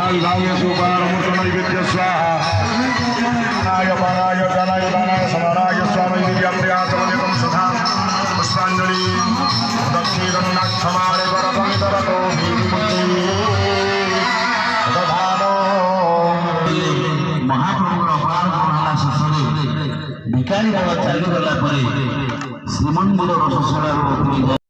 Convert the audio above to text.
धाव्य सुपारमुत नैवेद्य स्वाहा नाय पानाय गणाय दानाय समानाय स्वामी दिव्याप्रियाचमनिकं सदा पुष्पांजलि दक्षिणनाक्षमारे वरदमितरतो दधानो महाप्रभुर अपार करुणा शेषे भिखारी बाबा चलीगला श्रीमंदिर रसशाला